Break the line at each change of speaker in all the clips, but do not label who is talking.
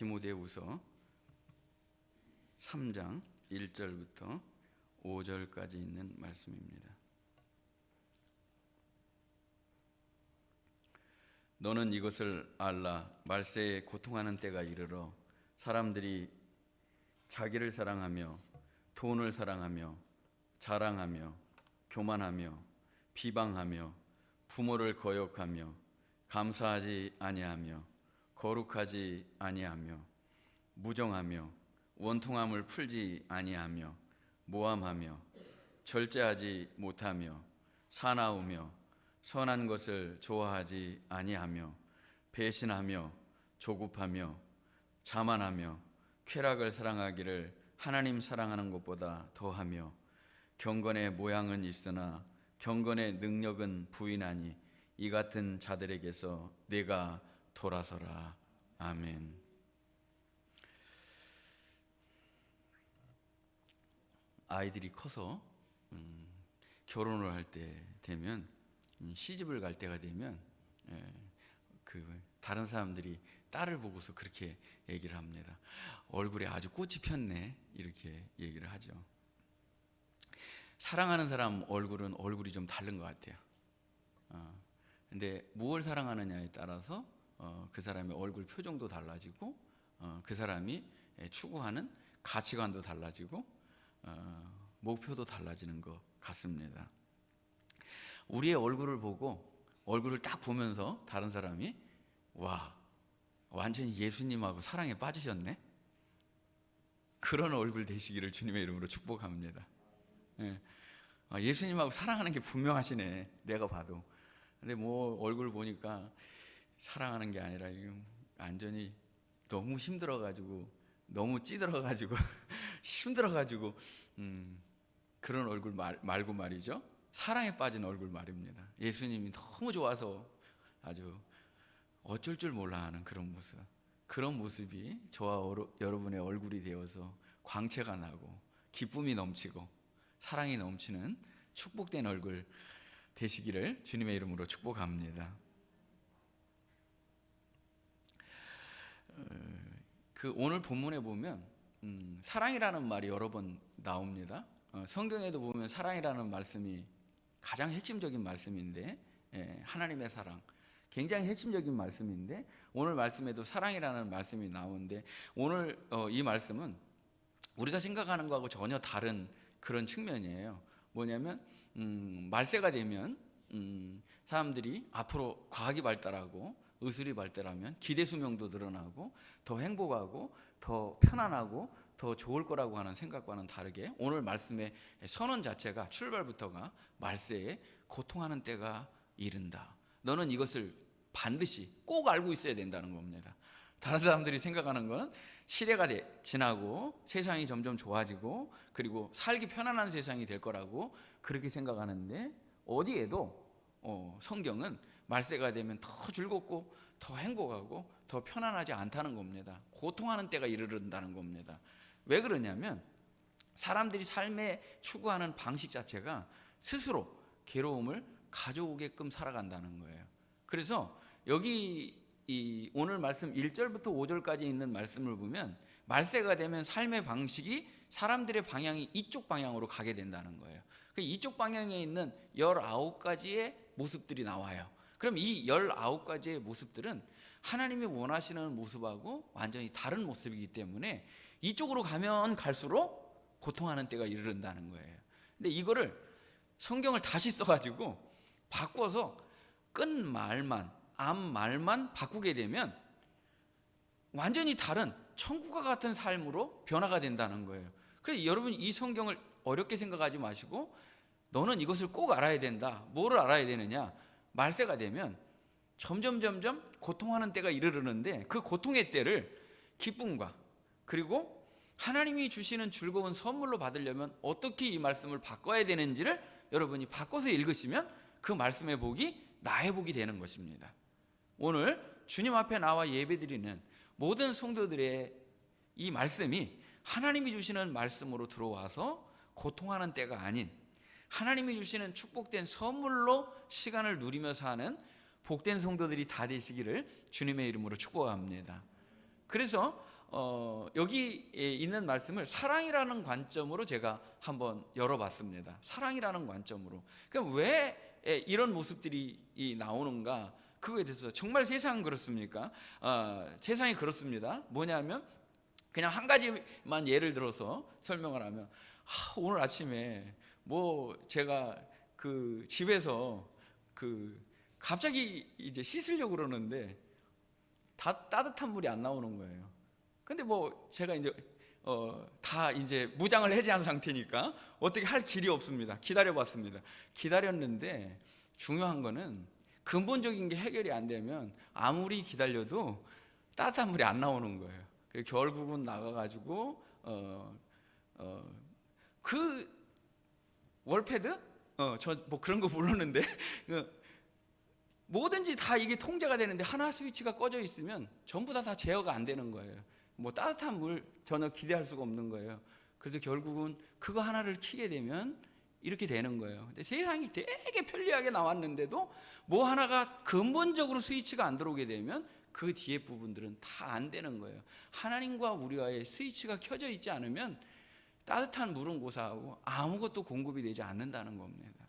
디모데후서 3장 1절부터 5절까지 있는 말씀입니다. 너는 이것을 알라. 말세에 고통하는 때가 이르러 사람들이 자기를 사랑하며 돈을 사랑하며 자랑하며 교만하며 비방하며 부모를 거역하며 감사하지 아니하며 거룩하지 아니하며 무정하며 원통함을 풀지 아니하며 모함하며 절제하지 못하며 사나우며 선한 것을 좋아하지 아니하며 배신하며 조급하며 자만하며 쾌락을 사랑하기를 하나님 사랑하는 것보다 더하며 경건의 모양은 있으나 경건의 능력은 부인하니 이 같은 자들에게서 내가 돌아서라. 아멘. 아이들이 커서 결혼을 할 때 되면, 시집을 갈 때가 되면 다른 사람들이 딸을 보고서 그렇게 얘기를 합니다. 얼굴에 아주 꽃이 폈네, 이렇게 얘기를 하죠. 사랑하는 사람 얼굴이 좀 다른 것 같아요. 근데 무엇을 사랑하느냐에 따라서 그 사람의 얼굴 표정도 달라지고 그 사람이 추구하는 가치관도 달라지고 목표도 달라지는 것 같습니다. 우리의 얼굴을 보고, 얼굴을 딱 보면서 다른 사람이 와, 완전히 예수님하고 사랑에 빠지셨네, 그런 얼굴 되시기를 주님의 이름으로 축복합니다. 예수님하고 사랑하는 게 분명하시네, 내가 봐도. 근데 뭐 얼굴 보니까 사랑하는 게 아니라 완전히 너무 힘들어가지고, 너무 찌들어가지고 힘들어가지고 그런 얼굴 말고 말이죠, 사랑에 빠진 얼굴 말입니다. 예수님이 너무 좋아서 아주 어쩔 줄 몰라 하는 그런 모습, 그런 모습이 저와 여러분의 얼굴이 되어서 광채가 나고 기쁨이 넘치고 사랑이 넘치는 축복된 얼굴 되시기를 주님의 이름으로 축복합니다. 오늘 본문에 보면 사랑이라는 말이 여러 번 나옵니다. 성경에도 보면 사랑이라는 말씀이 가장 핵심적인 말씀인데, 하나님의 사랑, 굉장히 핵심적인 말씀인데, 오늘 말씀에도 사랑이라는 말씀이 나오는데, 오늘 이 말씀은 우리가 생각하는 것하고 전혀 다른 그런 측면이에요. 뭐냐면 말세가 되면 사람들이 앞으로 과학이 발달하고 의술이 발달하면 기대 수명도 늘어나고 더 행복하고 더 편안하고 더 좋을 거라고 하는 생각과는 다르게, 오늘 말씀의 선언 자체가, 출발부터가 말세에 고통하는 때가 이른다. 너는 이것을 반드시 꼭 알고 있어야 된다는 겁니다. 다른 사람들이 생각하는 건 시대가 지나고 세상이 점점 좋아지고 그리고 살기 편안한 세상이 될 거라고 그렇게 생각하는데, 어디에도 성경은 말세가 되면 더 즐겁고 더 행복하고 더 편안하지 않다는 겁니다. 고통하는 때가 이르른다는 겁니다. 왜 그러냐면 사람들이 삶에 추구하는 방식 자체가 스스로 괴로움을 가져오게끔 살아간다는 거예요. 그래서 여기 오늘 말씀 1절부터 5절까지 있는 말씀을 보면 말세가 되면 삶의 방식이, 사람들의 방향이 이쪽 방향으로 가게 된다는 거예요. 이쪽 방향에 있는 19가지의 모습들이 나와요. 그럼 이 19가지의 모습들은 하나님이 원하시는 모습하고 완전히 다른 모습이기 때문에 이쪽으로 가면 갈수록 고통하는 때가 이르른다는 거예요. 근데 이거를 성경을 다시 써가지고 바꿔서 끝말만, 앞말만 바꾸게 되면 완전히 다른 천국과 같은 삶으로 변화가 된다는 거예요. 그래서 여러분, 이 성경을 어렵게 생각하지 마시고 너는 이것을 꼭 알아야 된다. 뭐를 알아야 되느냐? 말세가 되면 점점 고통하는 때가 이르르는데, 그 고통의 때를 기쁨과 그리고 하나님이 주시는 즐거운 선물로 받으려면 어떻게 이 말씀을 바꿔야 되는지를 여러분이 바꿔서 읽으시면 그 말씀의 복이 나의 복이 되는 것입니다. 오늘 주님 앞에 나와 예배드리는 모든 성도들의 이 말씀이 하나님이 주시는 말씀으로 들어와서 고통하는 때가 아닌, 하나님이 주시는 축복된 선물로 시간을 누리며 사는 복된 성도들이 다 되시기를 주님의 이름으로 축복합니다. 그래서 여기에 있는 말씀을 사랑이라는 관점으로 제가 한번 열어봤습니다. 사랑이라는 관점으로. 그럼 왜 이런 모습들이 나오는가? 그거에 대해서 정말 세상은 그렇습니까? 세상이 그렇습니다. 뭐냐면 그냥 한 가지만 예를 들어서 설명을 하면 오늘 아침에 뭐 제가 그 집에서 그 갑자기 이제 씻으려고 그러는데 따뜻한 물이 안 나오는 거예요. 근데 뭐 제가 이제 다 이제 무장을 해제한 상태니까 어떻게 할 길이 없습니다. 기다려봤습니다. 기다렸는데 중요한 거는 근본적인 게 해결이 안 되면 아무리 기다려도 따뜻한 물이 안 나오는 거예요. 결국은 나가가지고 그 월패드? 저 뭐 그런 거 모르는데 뭐든지 다 이게 통제가 되는데 하나 스위치가 꺼져 있으면 전부 다 제어가 안 되는 거예요. 뭐 따뜻한 물 전혀 기대할 수가 없는 거예요. 그래서 결국은 그거 하나를 켜게 되면 이렇게 되는 거예요. 근데 세상이 되게 편리하게 나왔는데도 뭐 하나가 근본적으로 스위치가 안 들어오게 되면 그 뒤에 부분들은 다 안 되는 거예요. 하나님과 우리와의 스위치가 켜져 있지 않으면 따뜻한 물은 고사하고 아무것도 공급이 되지 않는다는 겁니다.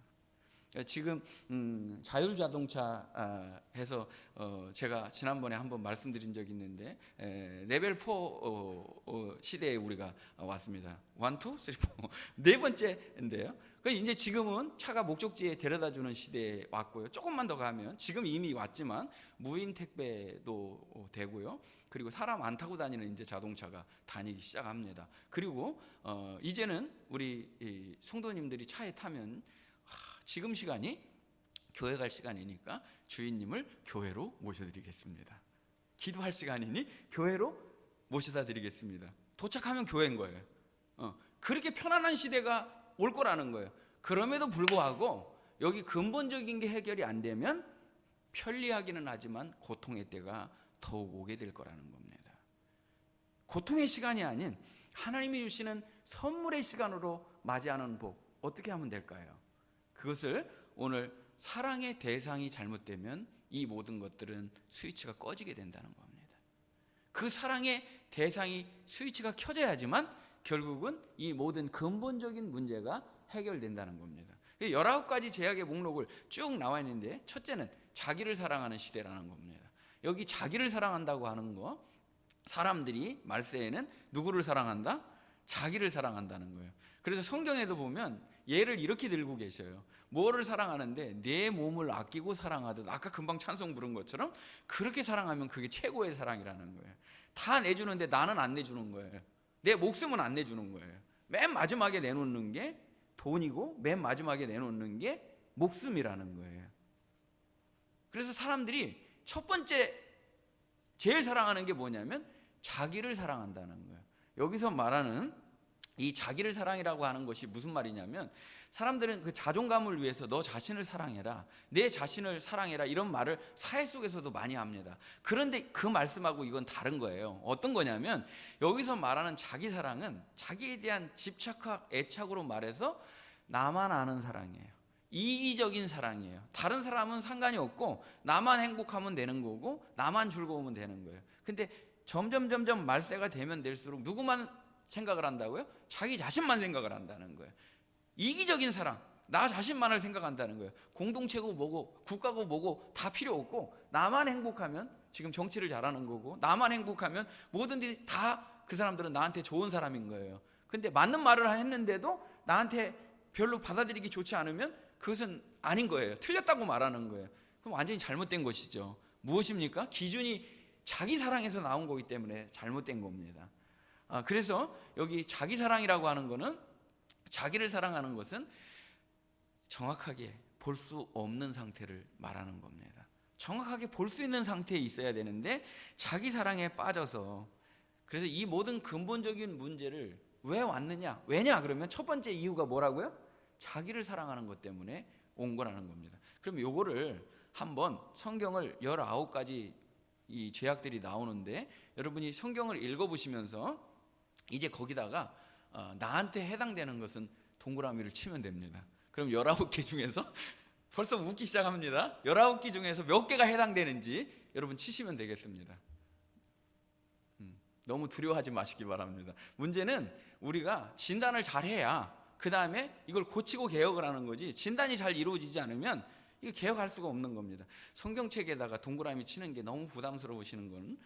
지금 자율자동차 해서 제가 지난번에 한번 말씀드린 적이 있는데 레벨 4 시대에 우리가 왔습니다. 1, 2, 3, 4 네 번째인데요. 이제 지금은 차가 목적지에 데려다주는 시대에 왔고요. 조금만 더 가면 지금 이미 왔지만 무인 택배도 되고요. 그리고 사람 안 타고 다니는 이제 자동차가 다니기 시작합니다. 그리고 이제는 우리 성도님들이 차에 타면 지금 시간이 교회 갈 시간이니까 주인님을 교회로 모셔드리겠습니다. 기도할 시간이니 교회로 모셔다 드리겠습니다. 도착하면 교회인 거예요. 그렇게 편안한 시대가 올 거라는 거예요. 그럼에도 불구하고 여기 근본적인 게 해결이 안 되면 편리하기는 하지만 고통의 때가 더욱 오게 될 거라는 겁니다. 고통의 시간이 아닌 하나님이 주시는 선물의 시간으로 맞이하는 복, 어떻게 하면 될까요? 그것을 오늘 사랑의 대상이 잘못되면 이 모든 것들은 스위치가 꺼지게 된다는 겁니다. 그 사랑의 대상이 스위치가 켜져야지만 결국은 이 모든 근본적인 문제가 해결된다는 겁니다. 19가지 제약의 목록을 쭉 나와 있는데 첫째는 자기를 사랑하는 시대라는 겁니다. 여기 자기를 사랑한다고 하는 거, 사람들이 말세에는 누구를 사랑한다? 자기를 사랑한다는 거예요. 그래서 성경에도 보면 예를 이렇게 들고 계셔요. 뭐를 사랑하는데 내 몸을 아끼고 사랑하듯, 아까 금방 찬송 부른 것처럼 그렇게 사랑하면 그게 최고의 사랑이라는 거예요. 다 내주는데 나는 안 내주는 거예요. 내 목숨은 안 내주는 거예요. 맨 마지막에 내놓는 게 돈이고 맨 마지막에 내놓는 게 목숨이라는 거예요. 그래서 사람들이 첫 번째 제일 사랑하는 게 뭐냐면 자기를 사랑한다는 거예요. 여기서 말하는 이 자기를 사랑이라고 하는 것이 무슨 말이냐면 사람들은 그 자존감을 위해서 너 자신을 사랑해라, 내 자신을 사랑해라 이런 말을 사회 속에서도 많이 합니다. 그런데 그 말씀하고 이건 다른 거예요. 어떤 거냐면 여기서 말하는 자기 사랑은 자기에 대한 집착과 애착으로 말해서 나만 아는 사랑이에요. 이기적인 사랑이에요. 다른 사람은 상관이 없고 나만 행복하면 되는 거고 나만 즐거우면 되는 거예요. 근데 점점 말세가 되면 될수록 누구만 생각을 한다고요? 자기 자신만 생각을 한다는 거예요. 이기적인 사랑, 나 자신만을 생각한다는 거예요. 공동체고 뭐고 국가고 뭐고 다 필요 없고 나만 행복하면, 지금 정치를 잘하는 거고, 나만 행복하면 모든 일이 다 그 사람들은 나한테 좋은 사람인 거예요. 근데 맞는 말을 했는데도 나한테 별로 받아들이기 좋지 않으면 그것은 아닌 거예요. 틀렸다고 말하는 거예요. 그럼 완전히 잘못된 것이죠. 무엇입니까? 기준이 자기 사랑에서 나온 거기 때문에 잘못된 겁니다. 그래서 여기 자기 사랑이라고 하는 거는, 자기를 사랑하는 것은 정확하게 볼 수 없는 상태를 말하는 겁니다. 정확하게 볼 수 있는 상태에 있어야 되는데 자기 사랑에 빠져서, 그래서 이 모든 근본적인 문제를 왜 왔느냐? 왜냐? 그러면 첫 번째 이유가 뭐라고요? 자기를 사랑하는 것 때문에 온 거라는 겁니다. 그럼 요거를 한번 성경을 19가지 이 죄악들이 나오는데 여러분이 성경을 읽어보시면서 이제 거기다가 나한테 해당되는 것은 동그라미를 치면 됩니다. 그럼 19개 중에서 벌써 웃기 시작합니다. 19개 중에서 몇 개가 해당되는지 여러분 치시면 되겠습니다. 너무 두려워하지 마시기 바랍니다. 문제는 우리가 진단을 잘해야 그 다음에 이걸 고치고 개혁을 하는 거지, 진단이 잘 이루어지지 않으면 이거 개혁할 수가 없는 겁니다. 성경책에다가 동그라미 치는 게 너무 부담스러우시는 건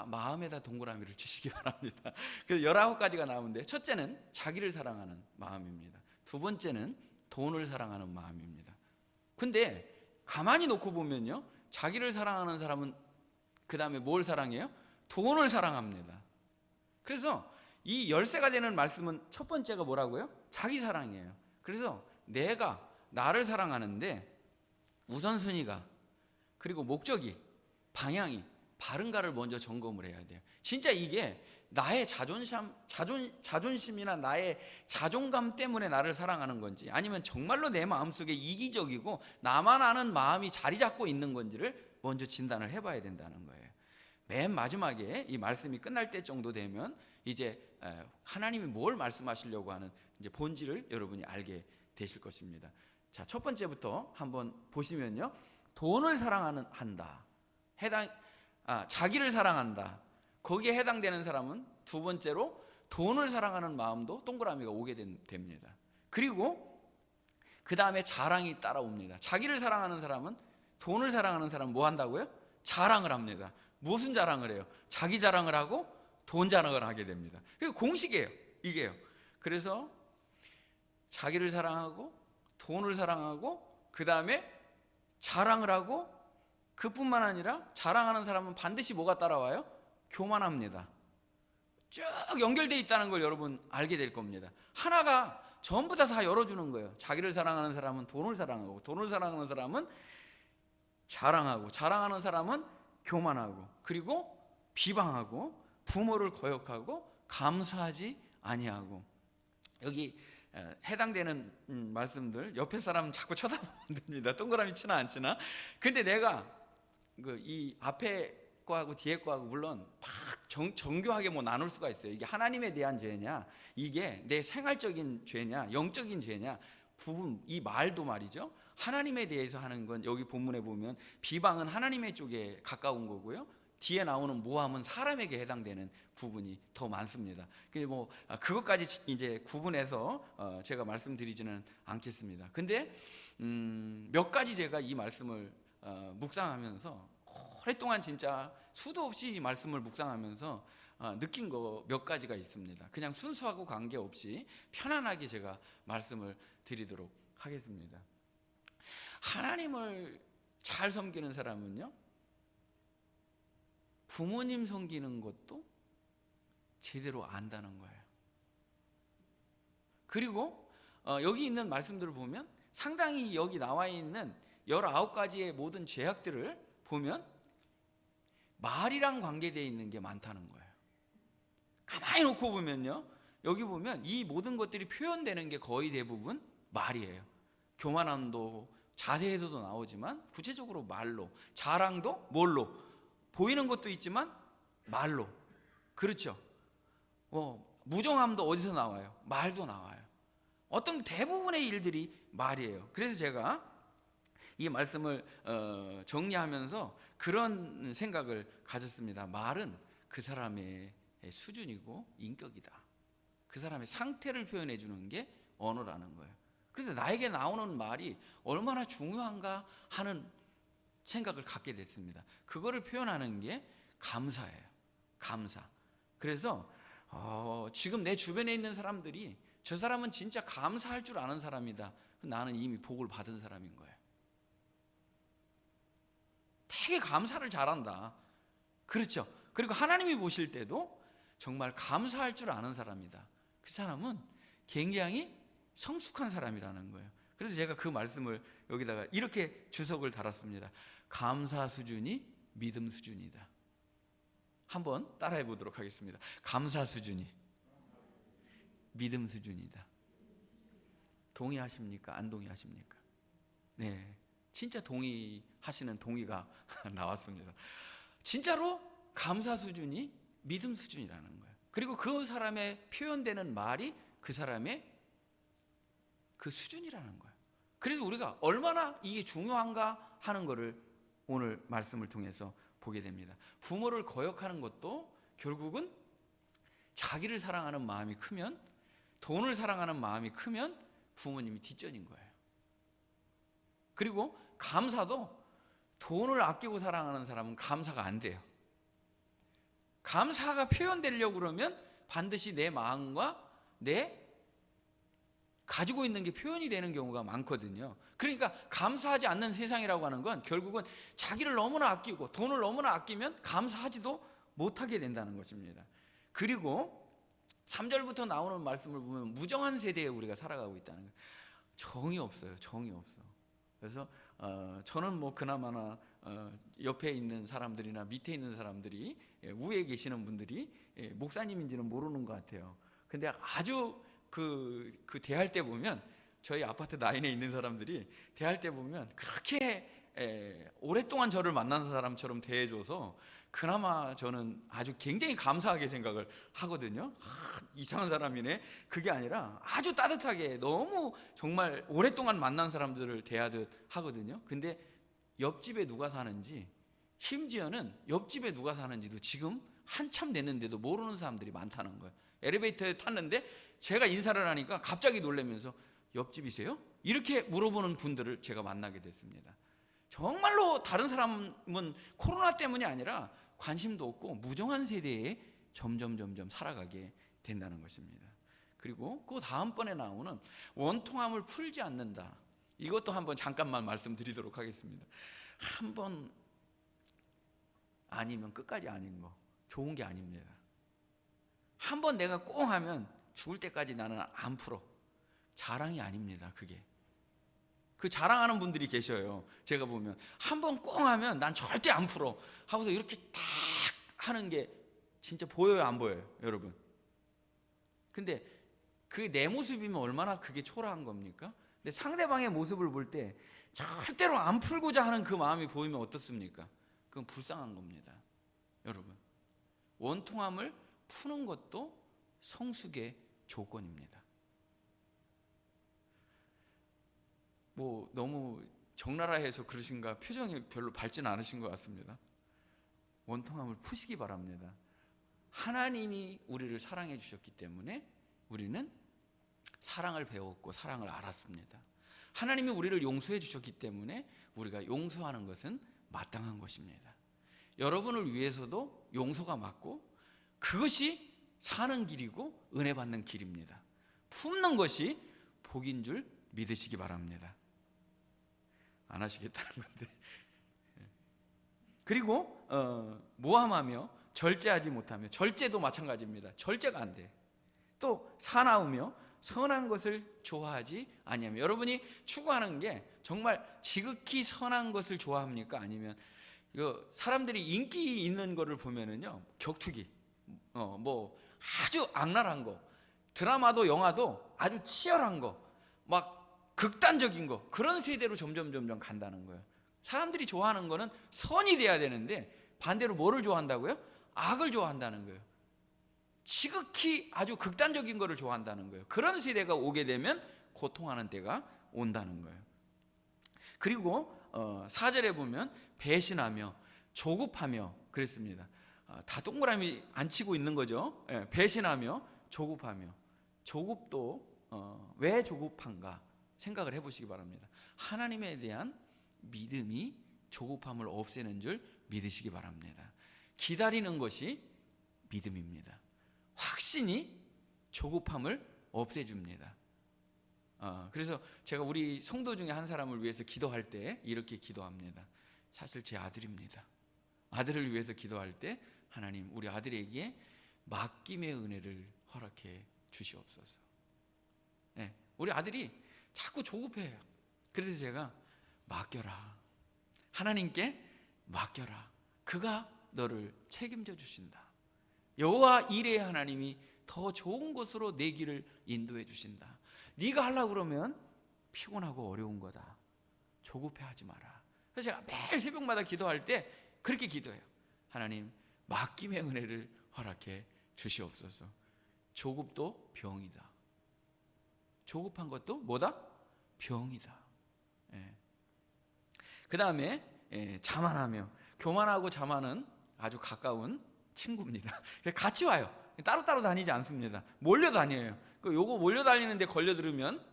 마음에다 동그라미를 치시기 바랍니다. 그래서 19가지가 나오는데, 첫째는 자기를 사랑하는 마음입니다. 두 번째는 돈을 사랑하는 마음입니다. 근데 가만히 놓고 보면요, 자기를 사랑하는 사람은 그 다음에 뭘 사랑해요? 돈을 사랑합니다. 그래서 이 열쇠가 되는 말씀은 첫 번째가 뭐라고요? 자기 사랑이에요. 그래서 내가 나를 사랑하는데 우선순위가, 그리고 목적이, 방향이 바른가를 먼저 점검을 해야 돼요. 진짜 이게 나의 자존심이나 나의 자존감 때문에 나를 사랑하는 건지, 아니면 정말로 내 마음속에 이기적이고 나만 아는 마음이 자리 잡고 있는 건지를 먼저 진단을 해봐야 된다는 거예요. 맨 마지막에 이 말씀이 끝날 때 정도 되면 이제 하나님이 뭘 말씀하시려고 하는 이제 본질을 여러분이 알게 되실 것입니다. 자, 첫 번째부터 한번 보시면요, 돈을 사랑한다, 자기를 사랑한다, 거기에 해당되는 사람은 두 번째로 돈을 사랑하는 마음도 동그라미가 오게 됩니다. 그리고 그 다음에 자랑이 따라옵니다. 자기를 사랑하는 사람은, 돈을 사랑하는 사람은 뭐 한다고요? 자랑을 합니다. 무슨 자랑을 해요? 자기 자랑을 하고 돈 자랑을 하게 됩니다. 그게 공식이에요, 이게요. 그래서 자기를 사랑하고 돈을 사랑하고 그 다음에 자랑을 하고, 그뿐만 아니라 자랑하는 사람은 반드시 뭐가 따라와요? 교만합니다. 쭉 연결되어 있다는 걸 여러분 알게 될 겁니다. 하나가 전부 다 열어주는 거예요. 자기를 사랑하는 사람은 돈을 사랑하고, 돈을 사랑하는 사람은 자랑하고, 자랑하는 사람은 교만하고, 그리고 비방하고, 부모를 거역하고, 감사하지 아니하고. 여기 해당되는 말씀들 옆에 사람 자꾸 쳐다보면 안 됩니다. 동그라미 치나 안 치나. 근데 내가 이 앞에 거하고 뒤에 거하고 물론 막 정교하게 뭐 나눌 수가 있어요. 이게 하나님에 대한 죄냐, 이게 내 생활적인 죄냐, 영적인 죄냐, 부분, 이 말도 말이죠, 하나님에 대해서 하는 건 여기 본문에 보면 비방은 하나님의 쪽에 가까운 거고요, 뒤에 나오는 모함은 사람에게 해당되는 부분이 더 많습니다. 뭐 그것까지 이제 구분해서 제가 말씀드리지는 않겠습니다. 근데 몇 가지 제가 이 말씀을 묵상하면서 오랫동안 진짜 수도 없이 이 말씀을 묵상하면서 느낀 거 몇 가지가 있습니다. 그냥 순수하고 관계없이 편안하게 제가 말씀을 드리도록 하겠습니다. 하나님을 잘 섬기는 사람은요, 부모님 섬기는 것도 제대로 안다는 거예요. 그리고 여기 있는 말씀들을 보면 상당히 여기 나와 있는 19가지의 모든 죄악들을 보면 말이랑 관계되어 있는 게 많다는 거예요. 가만히 놓고 보면요, 여기 보면 이 모든 것들이 표현되는 게 거의 대부분 말이에요. 교만함도 자세에서도 나오지만 구체적으로 말로, 자랑도 뭘로? 보이는 것도 있지만 말로. 그렇죠. 무정함도 어디서 나와요? 말도 나와요. 어떤 대부분의 일들이 말이에요. 그래서 제가 이 말씀을 정리하면서 그런 생각을 가졌습니다. 말은 그 사람의 수준이고 인격이다. 그 사람의 상태를 표현해 주는 게 언어라는 거예요. 그래서 나에게 나오는 말이 얼마나 중요한가 하는 생각을 갖게 됐습니다. 그거를 표현하는 게 감사예요. 감사. 그래서 지금 내 주변에 있는 사람들이 저 사람은 진짜 감사할 줄 아는 사람이다, 나는 이미 복을 받은 사람인 거예요. 되게 감사를 잘한다. 그렇죠. 그리고 하나님이 보실 때도 정말 감사할 줄 아는 사람이다, 그 사람은 굉장히 성숙한 사람이라는 거예요. 그래서 제가 그 말씀을 여기다가 이렇게 주석을 달았습니다. 감사 수준이 믿음 수준이다. 한번 따라해 보도록 하겠습니다. 감사 수준이 믿음 수준이다. 동의하십니까? 안 동의하십니까? 네, 진짜 동의하시는 동의가 나왔습니다. 진짜로 감사 수준이 믿음 수준이라는 거예요. 그리고 그 사람의 표현되는 말이 그 사람의 그 수준이라는 거예요. 그래서 우리가 얼마나 이게 중요한가 하는 것을 오늘 말씀을 통해서 보게 됩니다. 부모를 거역하는 것도 결국은 자기를 사랑하는 마음이 크면, 돈을 사랑하는 마음이 크면 부모님이 뒷전인 거예요. 그리고 감사도 돈을 아끼고 사랑하는 사람은 감사가 안 돼요. 감사가 표현되려고 그러면 반드시 내 마음과 내 가지고 있는 게 표현이 되는 경우가 많거든요. 그러니까 감사하지 않는 세상이라고 하는 건 결국은 자기를 너무나 아끼고 돈을 너무나 아끼면 감사하지도 못하게 된다는 것입니다. 그리고 3절부터 나오는 말씀을 보면 무정한 세대에 우리가 살아가고 있다는 거예요. 정이 없어요. 정이 없어. 그래서 저는 뭐 그나마나 옆에 있는 사람들이나 밑에 있는 사람들이, 위에 계시는 분들이 목사님인지는 모르는 것 같아요. 근데 아주 그 대할 때 보면, 저희 아파트 라인에 있는 사람들이 대할 때 보면 그렇게 오랫동안 저를 만난 사람처럼 대해줘서 그나마 저는 아주 굉장히 감사하게 생각을 하거든요. 이상한 사람이네. 그게 아니라 아주 따뜻하게, 너무 정말 오랫동안 만난 사람들을 대하듯 하거든요. 근데 옆집에 누가 사는지, 심지어는 옆집에 누가 사는지도 지금 한참 됐는데도 모르는 사람들이 많다는 거예요. 엘리베이터에 탔는데 제가 인사를 하니까 갑자기 놀라면서 옆집이세요? 이렇게 물어보는 분들을 제가 만나게 됐습니다. 정말로 다른 사람은 코로나 때문이 아니라 관심도 없고 무정한 세대에 점점 살아가게 된다는 것입니다. 그리고 그 다음번에 나오는 원통함을 풀지 않는다. 이것도 한번 잠깐만 말씀드리도록 하겠습니다. 한 번 아니면 끝까지 아닌 거 좋은 게 아닙니다. 한 번 내가 꽁 하면 죽을 때까지 나는 안 풀어. 자랑이 아닙니다. 그게. 그 자랑하는 분들이 계셔요. 제가 보면 한 번 꽁 하면 난 절대 안 풀어 하고서 이렇게 딱 하는 게 진짜 보여요, 안 보여요, 여러분? 근데 그 내 모습이면 얼마나 그게 초라한 겁니까? 근데 상대방의 모습을 볼 때 절대로 안 풀고자 하는 그 마음이 보이면 어떻습니까? 그건 불쌍한 겁니다, 여러분. 원통함을 푸는 것도 성숙의 조건입니다. 뭐 너무 적나라해서 그러신가, 표정이 별로 밝진 않으신 것 같습니다. 원통함을 푸시기 바랍니다. 하나님이 우리를 사랑해 주셨기 때문에 우리는 사랑을 배웠고 사랑을 알았습니다. 하나님이 우리를 용서해 주셨기 때문에 우리가 용서하는 것은 마땅한 것입니다. 여러분을 위해서도 용서가 맞고 그것이 사는 길이고 은혜 받는 길입니다. 품는 것이 복인 줄 믿으시기 바랍니다. 안 하시겠다는 건데. 그리고 모함하며 절제하지 못하며, 절제도 마찬가지입니다. 절제가 안 돼. 또 사나우며 선한 것을 좋아하지 아니하며. 여러분이 추구하는 게 정말 지극히 선한 것을 좋아합니까? 아니면 사람들이 인기 있는 거를 보면은요, 격투기, 뭐 아주 악랄한 거, 드라마도 영화도 아주 치열한 거, 막 극단적인 거, 그런 세대로 점점 간다는 거예요. 사람들이 좋아하는 거는 선이 돼야 되는데 반대로 뭐를 좋아한다고요? 악을 좋아한다는 거예요. 지극히 아주 극단적인 거를 좋아한다는 거예요. 그런 세대가 오게 되면 고통하는 때가 온다는 거예요. 그리고 4절에 보면 배신하며 조급하며 그랬습니다. 다 동그라미 안 치고 있는 거죠. 배신하며 조급하며. 조급도 왜 조급한가 생각을 해보시기 바랍니다. 하나님에 대한 믿음이 조급함을 없애는 줄 믿으시기 바랍니다. 기다리는 것이 믿음입니다. 확신이 조급함을 없애줍니다. 그래서 제가 우리 성도 중에 한 사람을 위해서 기도할 때 이렇게 기도합니다. 사실 제 아들입니다. 아들을 위해서 기도할 때 하나님, 우리 아들에게 맡김의 은혜를 허락해 주시옵소서. 네, 우리 아들이 자꾸 조급해요. 그래서 제가 맡겨라. 하나님께 맡겨라. 그가 너를 책임져 주신다. 여호와 이레의 하나님이 더 좋은 곳으로 내 길을 인도해 주신다. 네가 하려고 그러면 피곤하고 어려운 거다. 조급해하지 마라. 그래서 제가 매일 새벽마다 기도할 때 그렇게 기도해요. 하나님, 맡김의 은혜를 허락해 주시옵소서. 조급도 병이다. 조급한 것도 뭐다? 병이다. 그 다음에 자만하며. 교만하고 자만은 아주 가까운 친구입니다. 같이 와요. 따로따로 다니지 않습니다. 몰려다녀요. 요거 몰려다니는데 걸려들으면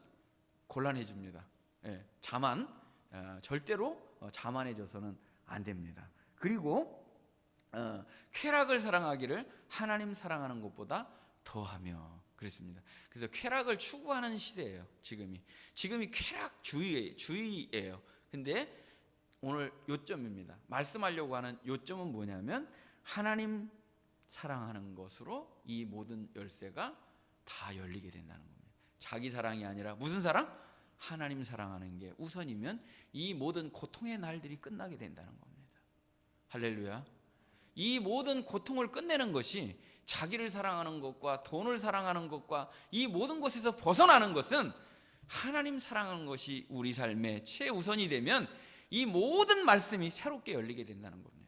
곤란해집니다. 예, 절대로 자만해져서는 안 됩니다. 그리고 쾌락을 사랑하기를 하나님 사랑하는 것보다 더하며 그랬습니다. 그래서 쾌락을 추구하는 시대예요. 지금이 쾌락주의예요. 근데 오늘 요점입니다. 말씀하려고 하는 요점은 뭐냐면 하나님 사랑하는 것으로 이 모든 열쇠가 다 열리게 된다는 겁니다. 자기 사랑이 아니라 무슨 사랑? 하나님 사랑하는 게 우선이면 이 모든 고통의 날들이 끝나게 된다는 겁니다. 할렐루야. 이 모든 고통을 끝내는 것이 자기를 사랑하는 것과 돈을 사랑하는 것과 이 모든 것에서 벗어나는 것은 하나님 사랑하는 것이 우리 삶의 최우선이 되면 이 모든 말씀이 새롭게 열리게 된다는 겁니다.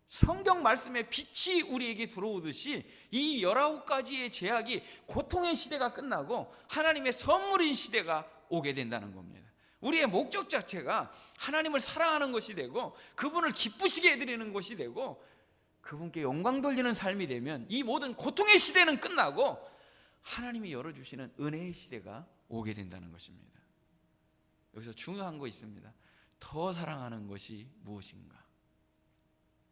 성경 말씀의 빛이 우리에게 들어오듯이 이 19가지의 제약이 고통의 시대가 끝나고 하나님의 선물인 시대가 오게 된다는 겁니다. 우리의 목적 자체가 하나님을 사랑하는 것이 되고 그분을 기쁘시게 해드리는 것이 되고 그분께 영광 돌리는 삶이 되면 이 모든 고통의 시대는 끝나고 하나님이 열어주시는 은혜의 시대가 오게 된다는 것입니다. 여기서 중요한 거 있습니다. 더 사랑하는 것이 무엇인가?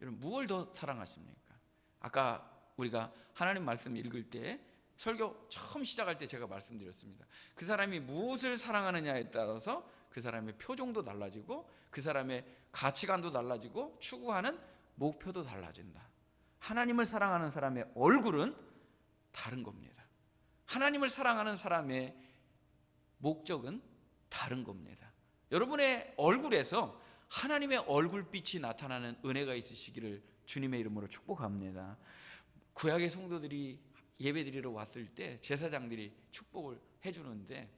여러분, 무엇을 더 사랑하십니까? 아까 우리가 하나님 말씀 읽을 때 설교 처음 시작할 때 제가 말씀드렸습니다. 그 사람이 무엇을 사랑하느냐에 따라서 그 사람의 표정도 달라지고 그 사람의 가치관도 달라지고 추구하는 목표도 달라진다. 하나님을 사랑하는 사람의 얼굴은 다른 겁니다. 하나님을 사랑하는 사람의 목적은 다른 겁니다. 여러분의 얼굴에서 하나님의 얼굴빛이 나타나는 은혜가 있으시기를 주님의 이름으로 축복합니다. 구약의 성도들이 예배드리러 왔을 때 제사장들이 축복을 해주는데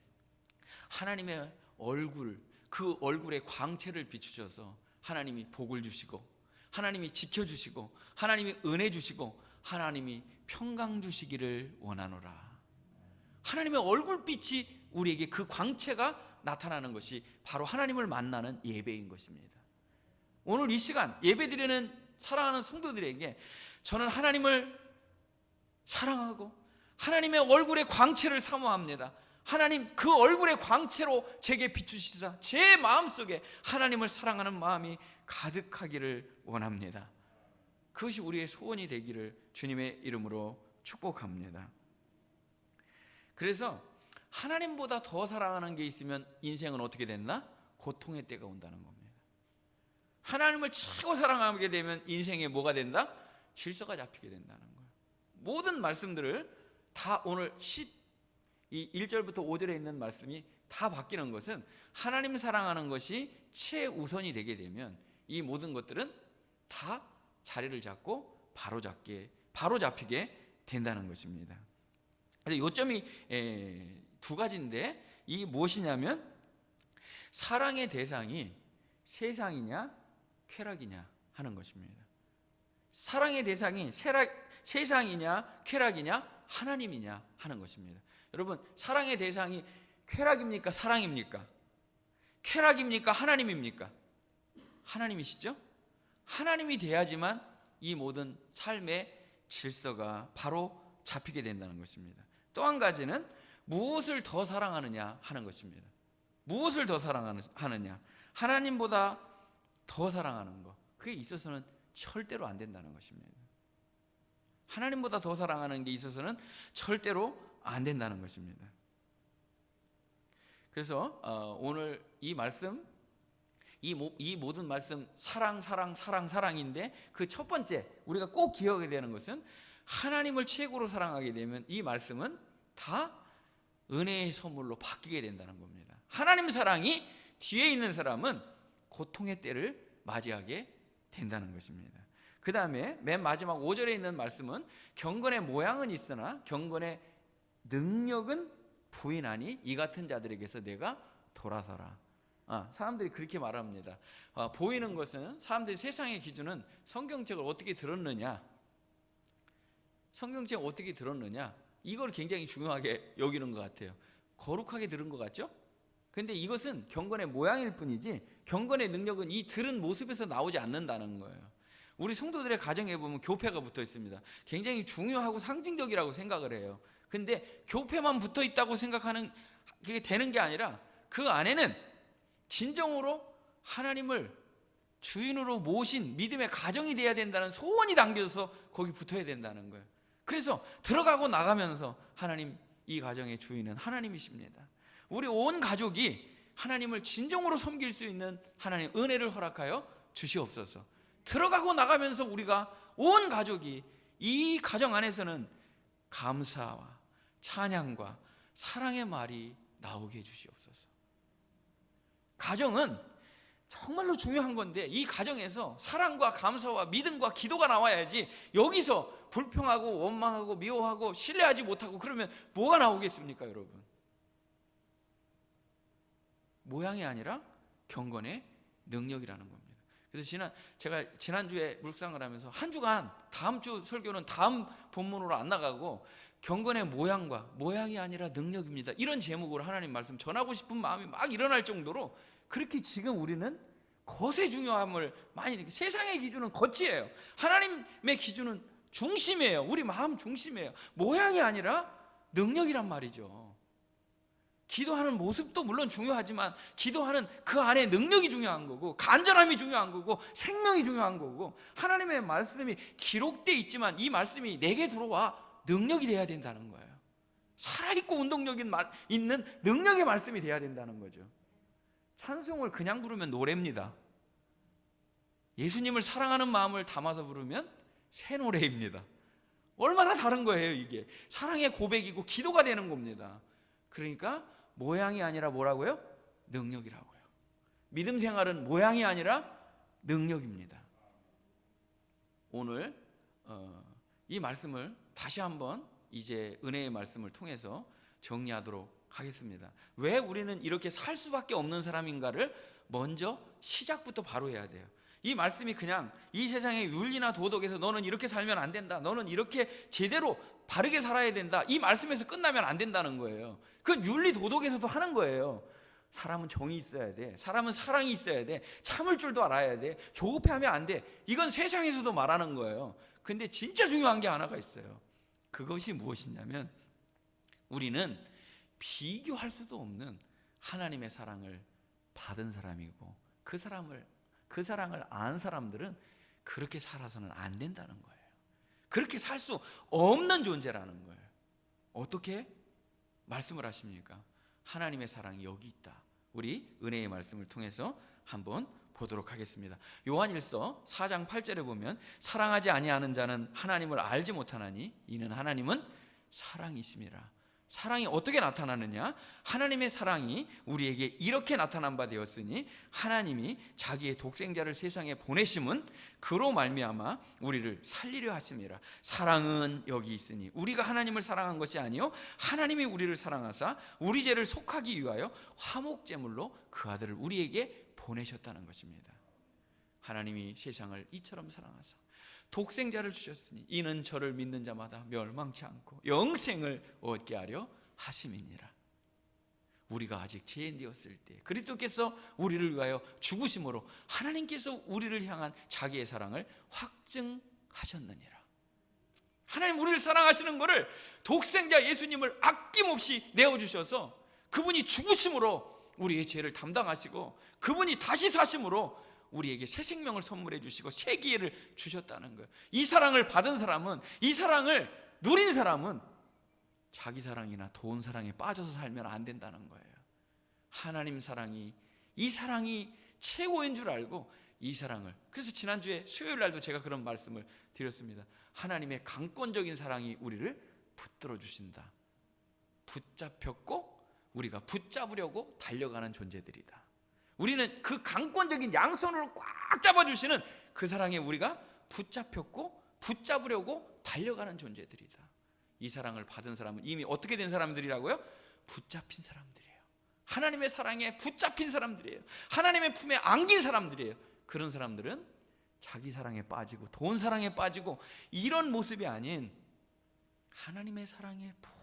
하나님의 얼굴, 그 얼굴의 광채를 비추셔서 하나님이 복을 주시고 하나님이 지켜주시고 하나님이 은혜 주시고 하나님이 평강 주시기를 원하노라. 하나님의 얼굴빛이 우리에게 그 광채가 나타나는 것이 바로 하나님을 만나는 예배인 것입니다. 오늘 이 시간 예배드리는 사랑하는 성도들에게 저는 하나님을 사랑하고 하나님의 얼굴의 광채를 사모합니다. 하나님 그 얼굴의 광채로 제게 비추시사 제 마음속에 하나님을 사랑하는 마음이 가득하기를 원합니다. 그것이 우리의 소원이 되기를 주님의 이름으로 축복합니다. 그래서 하나님보다 더 사랑하는 게 있으면 인생은 어떻게 됐나? 고통의 때가 온다는 겁니다. 하나님을 최고 사랑하게 되면 인생에 뭐가 된다? 질서가 잡히게 된다는 거예요. 모든 말씀들을 다 오늘 1절부터 5절에 있는 말씀이 다 바뀌는 것은 하나님 사랑하는 것이 최우선이 되게 되면 이 모든 것들은 다 자리를 잡고 바로잡히게 된다는 것입니다. 요점이 두 가지인데 이 무엇이냐면 사랑의 대상이 세상이냐 쾌락이냐 하는 것입니다. 사랑의 대상이 세상이냐 쾌락이냐 하나님이냐 하는 것입니다. 여러분, 사랑의 대상이 쾌락입니까 사랑입니까? 쾌락입니까 하나님입니까? 하나님이시죠? 하나님이 돼야지만 이 모든 삶의 질서가 바로 잡히게 된다는 것입니다. 또 한 가지는 무엇을 더 사랑하느냐 하는 것입니다. 무엇을 더 사랑하느냐? 하나님보다 더 사랑하는 것. 그게 있어서는 절대로 안 된다는 것입니다. 하나님보다 더 사랑하는 게 있어서는 절대로 안 된다는 것입니다. 그래서 오늘 이 말씀, 이 모든 말씀 사랑인데 그 첫 번째 우리가 꼭 기억해야 되는 것은 하나님을 최고로 사랑하게 되면 이 말씀은 다 은혜의 선물로 바뀌게 된다는 겁니다. 하나님 사랑이 뒤에 있는 사람은 고통의 때를 맞이하게 된다는 것입니다. 그 다음에 맨 마지막 5절에 있는 말씀은 경건의 모양은 있으나 경건의 능력은 부인하니 이 같은 자들에게서 내가 돌아서라. 사람들이 그렇게 말합니다. 보이는 것은 사람들이 세상의 기준은 성경책을 어떻게 들었느냐, 이걸 굉장히 중요하게 여기는 것 같아요. 거룩하게 들은 것 같죠? 근데 이것은 경건의 모양일 뿐이지 경건의 능력은 이 들은 모습에서 나오지 않는다는 거예요. 우리 성도들의 가정에 보면 교패가 붙어 있습니다. 굉장히 중요하고 상징적이라고 생각을 해요. 근데 교패만 붙어 있다고 생각하는 게 되는 게 아니라 그 안에는 진정으로 하나님을 주인으로 모신 믿음의 가정이 돼야 된다는 소원이 담겨서 거기 붙어야 된다는 거예요. 그래서 들어가고 나가면서 하나님, 이 가정의 주인은 하나님이십니다. 우리 온 가족이 하나님을 진정으로 섬길 수 있는 하나님 은혜를 허락하여 주시옵소서. 들어가고 나가면서 우리가 온 가족이 이 가정 안에서는 감사와 찬양과 사랑의 말이 나오게 해주시옵소서. 가정은 정말로 중요한 건데 이 가정에서 사랑과 감사와 믿음과 기도가 나와야지 여기서 불평하고 원망하고 미워하고 신뢰하지 못하고 그러면 뭐가 나오겠습니까, 여러분? 모양이 아니라 경건의 능력이라는 겁니다. 그래서 제가 지난주에 묵상을 하면서 한 주간 다음 주 설교는 다음 본문으로 안 나가고 경건의 모양이 아니라 능력입니다, 이런 제목으로 하나님 말씀 전하고 싶은 마음이 막 일어날 정도로 그렇게 지금 우리는 겉의 중요함을 많이, 세상의 기준은 겉이에요. 하나님의 기준은 중심이에요. 우리 마음 중심이에요. 모양이 아니라 능력이란 말이죠. 기도하는 모습도 물론 중요하지만 기도하는 그 안에 능력이 중요한 거고 간절함이 중요한 거고 생명이 중요한 거고 하나님의 말씀이 기록되어 있지만 이 말씀이 내게 들어와 능력이 돼야 된다는 거예요. 살아있고 운동력 있는 능력의 말씀이 돼야 된다는 거죠. 찬송을 그냥 부르면 노래입니다. 예수님을 사랑하는 마음을 담아서 부르면 새 노래입니다. 얼마나 다른 거예요. 이게 사랑의 고백이고 기도가 되는 겁니다. 그러니까 모양이 아니라 뭐라고요? 능력이라고요. 믿음 생활은 모양이 아니라 능력입니다. 오늘 이 말씀을 다시 한번 이제 은혜의 말씀을 통해서 정리하도록 하겠습니다. 왜 우리는 이렇게 살 수밖에 없는 사람인가를 먼저 시작부터 바로 해야 돼요. 이 말씀이 그냥 이 세상의 윤리나 도덕에서 너는 이렇게 살면 안 된다, 너는 이렇게 제대로 바르게 살아야 된다, 이 말씀에서 끝나면 안 된다는 거예요. 그건 윤리 도덕에서도 하는 거예요. 사람은 정이 있어야 돼, 사람은 사랑이 있어야 돼, 참을 줄도 알아야 돼, 조급해하면 안 돼, 이건 세상에서도 말하는 거예요. 근데 진짜 중요한 게 하나가 있어요. 그것이 무엇이냐면 우리는 비교할 수도 없는 하나님의 사랑을 받은 사람이고 그 사랑을 안 사람들은 그렇게 살아서는 안 된다는 거예요. 그렇게 살 수 없는 존재라는 거예요. 어떻게 말씀을 하십니까? 하나님의 사랑이 여기 있다. 우리 은혜의 말씀을 통해서 한번 보도록 하겠습니다. 요한일서 4장 8절에 보면 사랑하지 아니하는 자는 하나님을 알지 못하나니 이는 하나님은 사랑이심이라. 사랑이 어떻게 나타나느냐? 하나님의 사랑이 우리에게 이렇게 나타난 바 되었으니 하나님이 자기의 독생자를 세상에 보내심은 그로 말미암아 우리를 살리려 하심이라. 사랑은 여기 있으니 우리가 하나님을 사랑한 것이 아니요 하나님이 우리를 사랑하사 우리 죄를 속하기 위하여 화목제물로 그 아들을 우리에게 보내셨다는 것입니다. 하나님이 세상을 이처럼 사랑하사 독생자를 주셨으니 이는 저를 믿는 자마다 멸망치 않고 영생을 얻게 하려 하심이니라. 우리가 아직 죄인되었을 때 그리스도께서 우리를 위하여 죽으심으로 하나님께서 우리를 향한 자기의 사랑을 확증하셨느니라. 하나님 우리를 사랑하시는 것을 독생자 예수님을 아낌없이 내어주셔서 그분이 죽으심으로 우리의 죄를 담당하시고 그분이 다시 사심으로 우리에게 새 생명을 선물해 주시고 새 기회를 주셨다는 거예요. 이 사랑을 받은 사람은, 이 사랑을 누린 사람은 자기 사랑이나 돈 사랑에 빠져서 살면 안 된다는 거예요. 하나님 사랑이, 이 사랑이 최고인 줄 알고 이 사랑을, 그래서 지난주에 수요일 날도 제가 그런 말씀을 드렸습니다. 하나님의 강권적인 사랑이 우리를 붙들어 주신다. 붙잡혔고 우리가 붙잡으려고 달려가는 존재들이다. 우리는 그 강권적인 양손으로 꽉 잡아주시는 그 사랑에 우리가 붙잡혔고 붙잡으려고 달려가는 존재들이다. 이 사랑을 받은 사람은 이미 어떻게 된 사람들이라고요? 붙잡힌 사람들이에요. 하나님의 사랑에 붙잡힌 사람들이에요. 하나님의 품에 안긴 사람들이에요. 그런 사람들은 자기 사랑에 빠지고 돈 사랑에 빠지고 이런 모습이 아닌 하나님의 사랑에 푹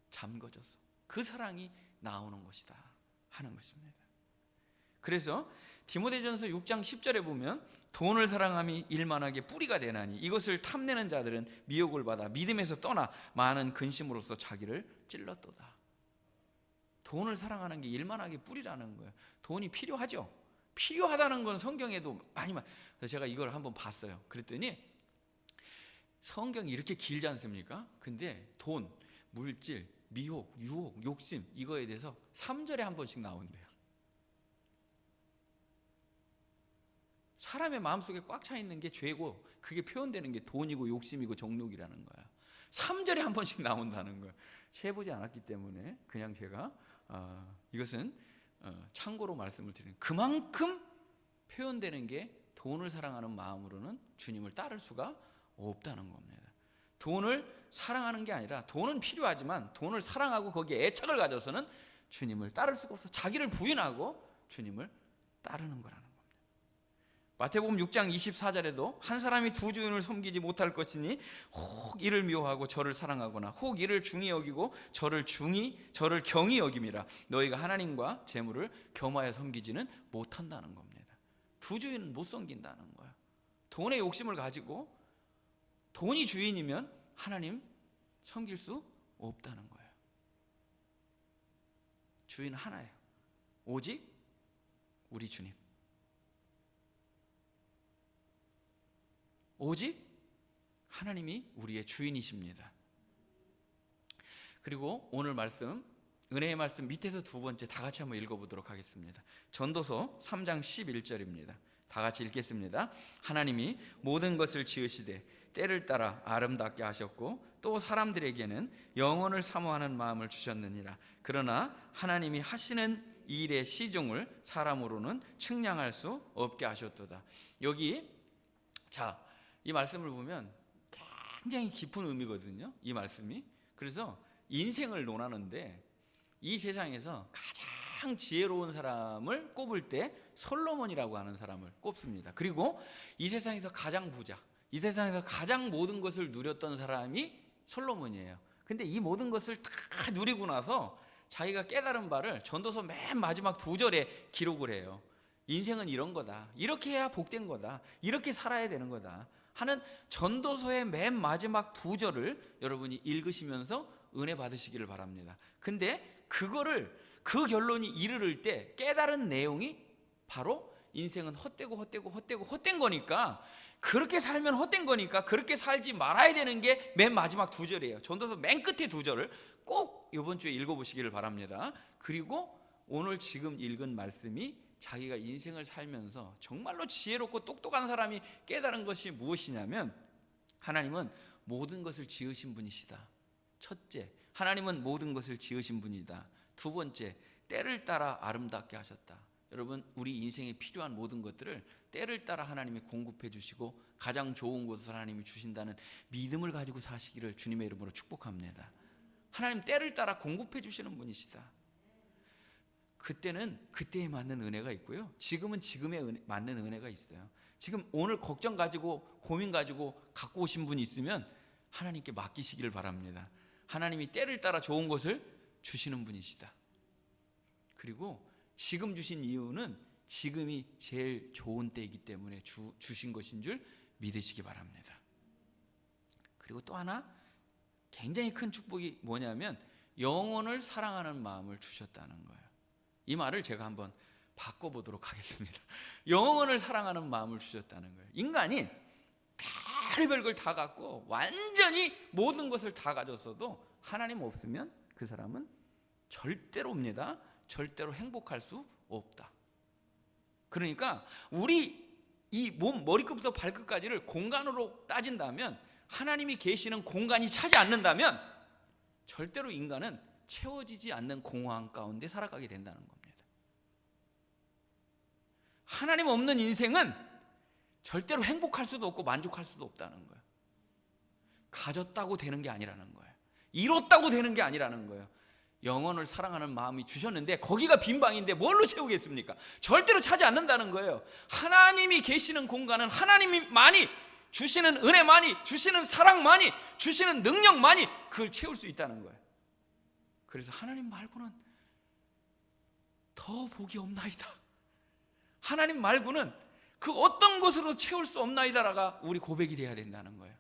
잠궈져서 그 사랑이 나오는 것이다 하는 것입니다. 그래서 디모데전서 6장 10절에 보면 돈을 사랑함이 일만하게 뿌리가 되나니 이것을 탐내는 자들은 미혹을 받아 믿음에서 떠나 많은 근심으로써 자기를 찔렀도다. 돈을 사랑하는 게 일만하게 뿌리라는 거예요. 돈이 필요하죠. 필요하다는 건 성경에도 많이 그래서 제가 이걸 한번 봤어요. 그랬더니 성경이 이렇게 길지 않습니까? 근데 돈, 물질, 미혹, 유혹, 욕심 이거에 대해서 3절에 한 번씩 나온대요. 사람의 마음속에 꽉 차 있는 게 죄고 그게 표현되는 게 돈이고 욕심이고 정욕이라는 거야. 3절에 한 번씩 나온다는 거야. 세보지 않았기 때문에 그냥 제가 이것은 참고로 말씀을 드리는, 그만큼 표현되는 게 돈을 사랑하는 마음으로는 주님을 따를 수가 없다는 겁니다. 돈을 사랑하는 게 아니라 돈은 필요하지만 돈을 사랑하고 거기에 애착을 가져서는 주님을 따를 수가 없어. 자기를 부인하고 주님을 따르는 거라는 겁니다. 마태복음 6장 24절에도 한 사람이 두 주인을 섬기지 못할 것이니 혹 이를 미워하고 저를 사랑하거나 혹 이를 중히 여기고 저를 경히 여김이라. 너희가 하나님과 재물을 겸하여 섬기지는 못한다는 겁니다. 두 주인은 못 섬긴다는 거예요. 돈의 욕심을 가지고 돈이 주인이면 하나님 섬길 수 없다는 거예요. 주인은 하나예요. 오직 우리 주님. 오직 하나님이 우리의 주인이십니다. 그리고 오늘 말씀, 은혜의 말씀 밑에서 두 번째 다 같이 한번 읽어보도록 하겠습니다. 전도서 3장 11절입니다. 다 같이 읽겠습니다. 하나님이 모든 것을 지으시되 때를 따라 아름답게 하셨고 또 사람들에게는 영혼을 사모하는 마음을 주셨느니라. 그러나 하나님이 하시는 일의 시종을 사람으로는 측량할 수 없게 하셨도다. 여기 이 말씀을 보면 굉장히 깊은 의미거든요. 이 말씀이. 그래서 인생을 논하는데 이 세상에서 가장 지혜로운 사람을 꼽을 때 솔로몬이라고 하는 사람을 꼽습니다. 그리고 이 세상에서 가장 부자, 이 세상에서 가장 모든 것을 누렸던 사람이 솔로몬이에요. 근데 이 모든 것을 다 누리고 나서 자기가 깨달은 바를 전도서 맨 마지막 2절에 기록을 해요. 인생은 이런 거다. 이렇게 해야 복된 거다. 이렇게 살아야 되는 거다 하는 전도서의 맨 마지막 2절을 여러분이 읽으시면서 은혜 받으시기를 바랍니다. 근데 그 결론이 이르를 때 깨달은 내용이 바로 인생은 헛된 거니까, 그렇게 살면 헛된 거니까 그렇게 살지 말아야 되는 게 맨 마지막 2절이에요. 전도서 맨 끝에 2절을 꼭 이번 주에 읽어보시기를 바랍니다. 그리고 오늘 지금 읽은 말씀이 자기가 인생을 살면서 정말로 지혜롭고 똑똑한 사람이 깨달은 것이 무엇이냐면, 하나님은 모든 것을 지으신 분이시다. 첫째, 하나님은 모든 것을 지으신 분이다. 두 번째, 때를 따라 아름답게 하셨다. 여러분, 우리 인생에 필요한 모든 것들을 때를 따라 하나님이 공급해 주시고 가장 좋은 것을 하나님이 주신다는 믿음을 가지고 사시기를 주님의 이름으로 축복합니다. 하나님 때를 따라 공급해 주시는 분이시다. 그때는 그때에 맞는 은혜가 있고요, 지금은 지금에 맞는 은혜가 있어요. 지금 오늘 걱정 가지고 고민 가지고 갖고 오신 분이 있으면 하나님께 맡기시기를 바랍니다. 하나님이 때를 따라 좋은 것을 주시는 분이시다. 그리고 지금 주신 이유는 지금이 제일 좋은 때이기 때문에 주신 것인 줄 믿으시기 바랍니다. 그리고 또 하나 굉장히 큰 축복이 뭐냐면 영혼을 사랑하는 마음을 주셨다는 거예요. 이 말을 제가 한번 바꿔보도록 하겠습니다. 영혼을 사랑하는 마음을 주셨다는 거예요. 인간이 별의별 걸 다 갖고 완전히 모든 것을 다 가졌어도 하나님 없으면 그 사람은 절대로입니다. 절대로 행복할 수 없다. 그러니까 우리 이 몸 머리끝부터 발끝까지를 공간으로 따진다면, 하나님이 계시는 공간이 차지 않는다면 절대로 인간은 채워지지 않는 공허함 가운데 살아가게 된다는 겁니다. 하나님 없는 인생은 절대로 행복할 수도 없고 만족할 수도 없다는 거예요. 가졌다고 되는 게 아니라는 거예요. 이뤘다고 되는 게 아니라는 거예요. 영혼을 사랑하는 마음이 주셨는데 거기가 빈 방인데 뭘로 채우겠습니까? 절대로 차지 않는다는 거예요. 하나님이 계시는 공간은 하나님만이 주시는 은혜만이, 주시는 사랑만이, 주시는 능력만이 그걸 채울 수 있다는 거예요. 그래서 하나님 말고는 더 복이 없나이다. 하나님 말고는 그 어떤 것으로 채울 수 없나이다라가 우리 고백이 돼야 된다는 거예요.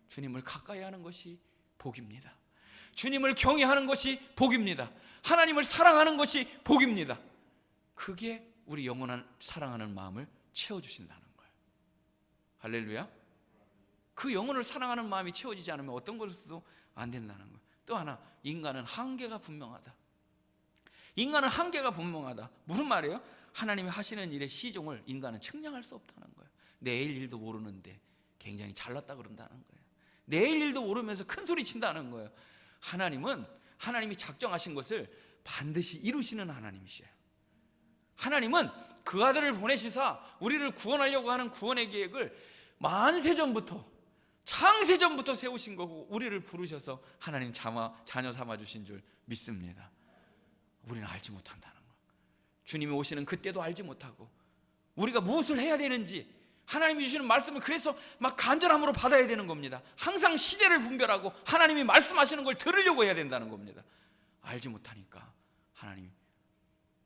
주님을 가까이 하는 것이 복입니다. 주님을 경외하는 것이 복입니다. 하나님을 사랑하는 것이 복입니다. 그게 우리 영원한 사랑하는 마음을 채워주신다는 거예요. 할렐루야. 그 영혼을 사랑하는 마음이 채워지지 않으면 어떤 것도 안 된다는 거예요. 또 하나, 인간은 한계가 분명하다. 인간은 한계가 분명하다. 무슨 말이에요? 하나님이 하시는 일의 시종을 인간은 측량할 수 없다는 거예요. 내일 일도 모르는데 굉장히 잘났다 그런다는 거예요. 내일 일도 모르면서 큰 소리 친다는 거예요. 하나님은 하나님이 작정하신 것을 반드시 이루시는 하나님이셔요. 하나님은 그 아들을 보내시사 우리를 구원하려고 하는 구원의 계획을 만세전부터, 창세전부터 세우신 거고 우리를 부르셔서 하나님 자녀 삼아주신 줄 믿습니다. 우리는 알지 못한다는 거예요. 주님이 오시는 그때도 알지 못하고 우리가 무엇을 해야 되는지 하나님이 주시는 말씀을 그래서 막 간절함으로 받아야 되는 겁니다. 항상 시대를 분별하고 하나님이 말씀하시는 걸 들으려고 해야 된다는 겁니다. 알지 못하니까 하나님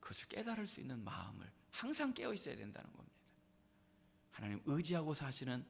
그것을 깨달을 수 있는 마음을 항상 깨어 있어야 된다는 겁니다. 하나님 의지하고 사시는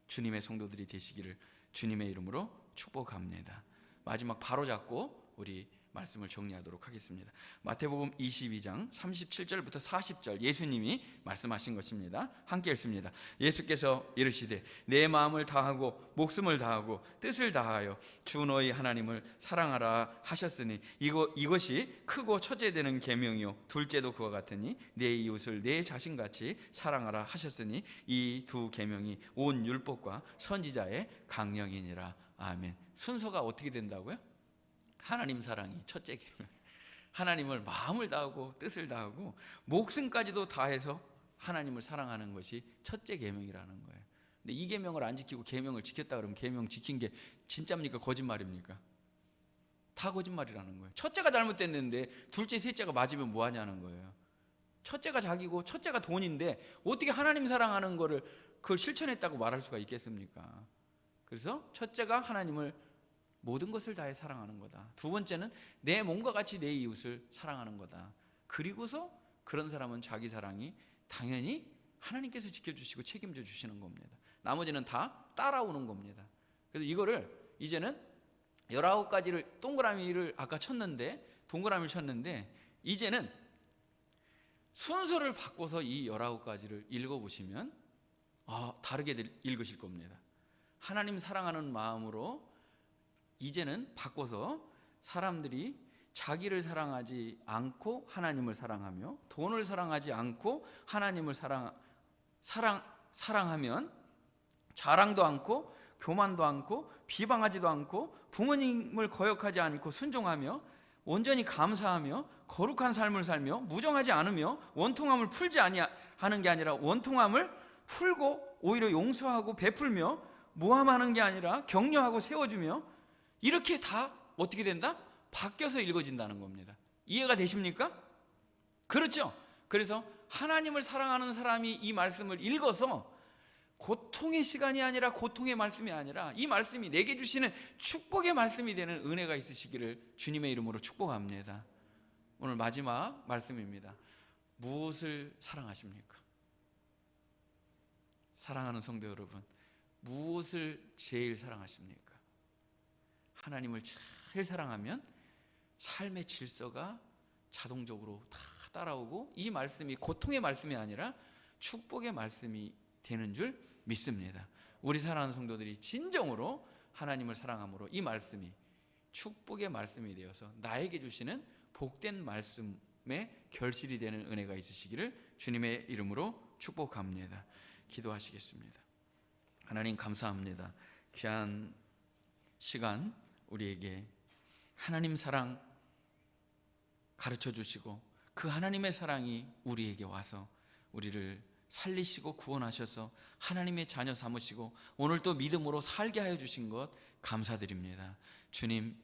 주님의 성도들이 되시기를 주님의 이름으로 축복합니다. 마지막 바로 잡고 우리 말씀을 정리하도록 하겠습니다. 마태복음 22장 37절부터 40절 예수님이 말씀하신 것입니다. 함께 읽습니다. 예수께서 이르시되 내 마음을 다하고 목숨을 다하고 뜻을 다하여 주 너희 하나님을 사랑하라 하셨으니 이것이 크고 첫째 되는 계명이요 둘째도 그와 같으니 내 이웃을 내 자신같이 사랑하라 하셨으니 이 두 계명이 온 율법과 선지자의 강령이니라. 아멘. 순서가 어떻게 된다고요? 하나님 사랑이 첫째 계명. 하나님을 마음을 다하고 뜻을 다하고 목숨까지도 다해서 하나님을 사랑하는 것이 첫째 계명이라는 거예요. 근데 이 계명을 안 지키고 계명을 지켰다 그러면 계명 지킨 게 진짜입니까? 거짓말입니까? 다 거짓말이라는 거예요. 첫째가 잘못됐는데 둘째, 셋째가 맞으면 뭐 하냐는 거예요. 첫째가 자기고 첫째가 돈인데 어떻게 하나님 사랑하는 거를 그걸 실천했다고 말할 수가 있겠습니까? 그래서 첫째가 하나님을 모든 것을 다해 사랑하는 거다. 두 번째는 내 몸과 같이 내 이웃을 사랑하는 거다. 그리고서 그런 사람은 자기 사랑이 당연히 하나님께서 지켜주시고 책임져 주시는 겁니다. 나머지는 다 따라오는 겁니다. 그래서 이거를 이제는 19가지를 동그라미를 아까 동그라미를 쳤는데 이제는 순서를 바꿔서 이 19가지를 읽어보시면 다르게 읽으실 겁니다. 하나님 사랑하는 마음으로 이제는 바꿔서 사람들이 자기를 사랑하지 않고 하나님을 사랑하며 돈을 사랑하지 않고 하나님을 사랑하면 자랑도 않고 교만도 않고 비방하지도 않고 부모님을 거역하지 않고 순종하며 온전히 감사하며 거룩한 삶을 살며 무정하지 않으며 원통함을 풀지 아니하는 게 아니라 원통함을 풀고 오히려 용서하고 베풀며 모함하는 게 아니라 격려하고 세워주며 이렇게 다 어떻게 된다? 바뀌어서 읽어진다는 겁니다. 이해가 되십니까? 그렇죠? 그래서 하나님을 사랑하는 사람이 이 말씀을 읽어서 고통의 시간이 아니라 고통의 말씀이 아니라 이 말씀이 내게 주시는 축복의 말씀이 되는 은혜가 있으시기를 주님의 이름으로 축복합니다. 오늘 마지막 말씀입니다. 무엇을 사랑하십니까? 사랑하는 성도 여러분, 무엇을 제일 사랑하십니까? 하나님을 제일 사랑하면 삶의 질서가 자동적으로 다 따라오고 이 말씀이 고통의 말씀이 아니라 축복의 말씀이 되는 줄 믿습니다. 우리 사랑하는 성도들이 진정으로 하나님을 사랑함으로 이 말씀이 축복의 말씀이 되어서 나에게 주시는 복된 말씀의 결실이 되는 은혜가 있으시기를 주님의 이름으로 축복합니다. 기도하시겠습니다. 하나님 감사합니다. 귀한 시간 우리에게 하나님 사랑 가르쳐 주시고 그 하나님의 사랑이 우리에게 와서 우리를 살리시고 구원하셔서 하나님의 자녀 삼으시고 오늘 또 믿음으로 살게 하여 주신 것 감사드립니다. 주님,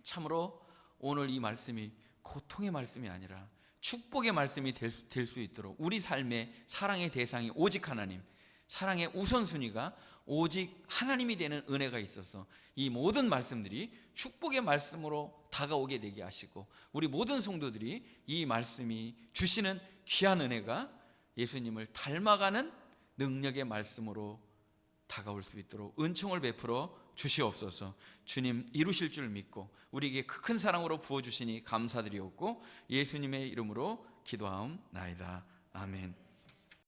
참으로 오늘 이 말씀이 고통의 말씀이 아니라 축복의 말씀이 될 수 있도록 우리 삶의 사랑의 대상이 오직 하나님, 사랑의 우선순위가 오직 하나님이 되는 은혜가 있어서 이 모든 말씀들이 축복의 말씀으로 다가오게 되게 하시고 우리 모든 성도들이 이 말씀이 주시는 귀한 은혜가 예수님을 닮아가는 능력의 말씀으로 다가올 수 있도록 은총을 베풀어 주시옵소서. 주님 이루실 줄 믿고 우리에게 그 큰 사랑으로 부어주시니 감사드리옵고 예수님의 이름으로 기도하옵나이다. 아멘.